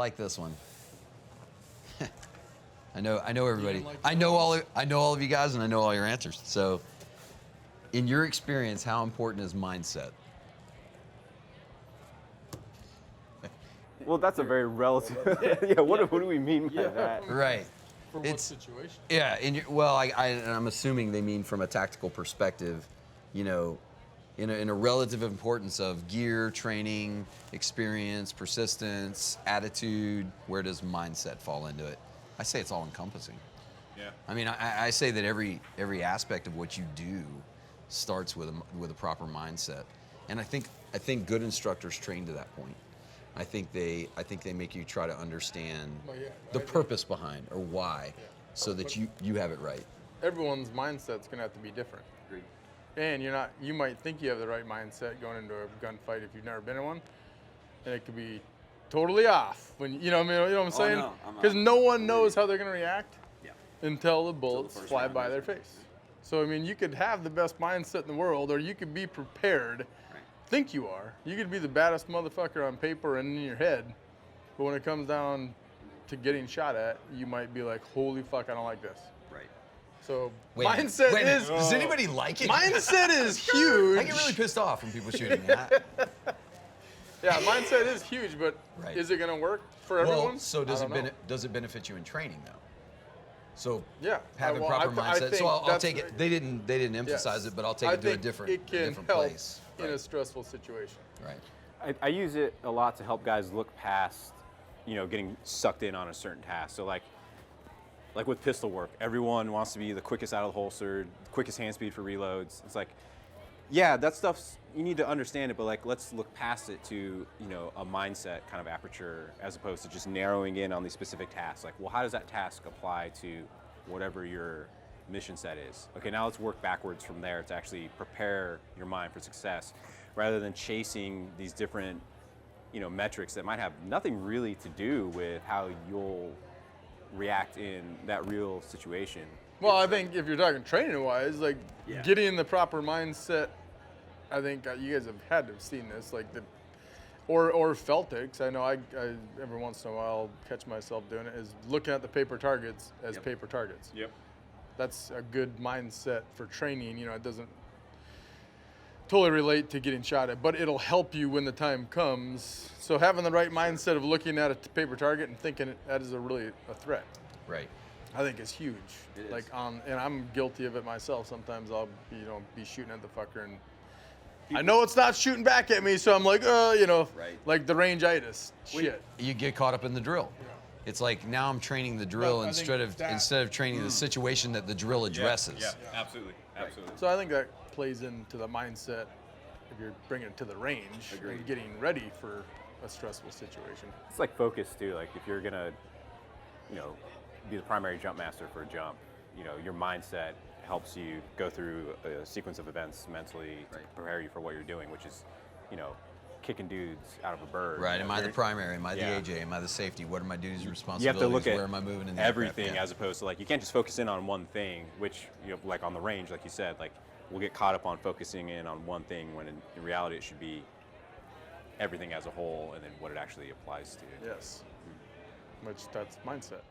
like this one. I know everybody. Like I know all of you guys, and I know all your answers. So, in your experience, how important is mindset? Well, that's a very relative. Yeah. What do we mean by that? Right. For what situation? Yeah. And I'm assuming they mean from a tactical perspective, you know, in a relative importance of gear, training, experience, persistence, attitude. Where does mindset fall into it? I say it's all encompassing. Yeah. I mean, I say that every aspect of what you do starts with a proper mindset, and I think good instructors train to that point. I think they make you try to understand the purpose behind or why, so that you have it right. Everyone's mindset's gonna have to be different. Agreed. And you might think you have the right mindset going into a gunfight if you've never been in one, and it could be totally off when you know what I'm saying? no, Because no one knows how they're gonna react Yeah. until the bullets first fly round by is- their face. So I mean, you could have the best mindset in the world, or you could be prepared, Right. think you are. You could be the baddest motherfucker on paper and in your head, but when it comes down to getting shot at, you might be like, holy fuck, I don't like this. Right. So Wait a minute. mindset Wait a minute. is Does anybody like it? mindset is huge. I get really pissed off when people shooting me. Yeah, mindset is huge, but Right. is it going to work for everyone? Well, so I don't know. does it benefit you in training though? So Yeah, having well, proper I mindset. think So I'll that's- take it. They didn't emphasize Yes. it, but I'll take I it to a think different it can different help place. in Right. a stressful situation. Right. I use it a lot to help guys look past, getting sucked in on a certain task. So like with pistol work, everyone wants to be the quickest out of the holster, quickest hand speed for reloads. It's like, yeah, that stuff's, you need to understand it, but like, let's look past it to, a mindset kind of aperture as opposed to just narrowing in on these specific tasks. Like, well, how does that task apply to whatever your mission set is? Okay, now let's work backwards from there to actually prepare your mind for success rather than chasing these different, metrics that might have nothing really to do with how you'll react in that real situation. Well, I think if you're talking training-wise, like Yeah. getting in the proper mindset, I think you guys have had to have seen this, like or felt it. 'Cause I know I every once in a while catch myself doing it. Is looking at the paper targets as Yep. paper targets. Yep. That's a good mindset for training. It doesn't totally relate to getting shot at, but it'll help you when the time comes. So having the right mindset of looking at a paper target and thinking that is really a threat, Right. I think is huge. It is. Like and I'm guilty of it myself. Sometimes I'll be shooting at the fucker and I know it's not shooting back at me, so I'm like, Right. like the range-itis shit. You get caught up in the drill. It's like now I'm training the drill But I think instead of training the situation that the drill addresses. Yeah. Absolutely. Absolutely. So I think that plays into the mindset if you're bringing it to the range Agreed. and getting ready for a stressful situation. It's like focus too. Like if you're gonna, be the primary jump master for a jump, your mindset helps you go through a sequence of events mentally to Right. prepare you for what you're doing, which is, kicking dudes out of a bird. Right. Am I the primary? Am I the Yeah. AJ? Am I the safety? What are my duties and You have responsibilities? to look at Where am I moving in the everything aircraft? Yeah. as opposed to like, you can't just focus in on one thing, which, like on the range, like you said, like we'll get caught up on focusing in on one thing when in reality it should be everything as a whole and then what it actually applies to. Yes. Which that's mindset.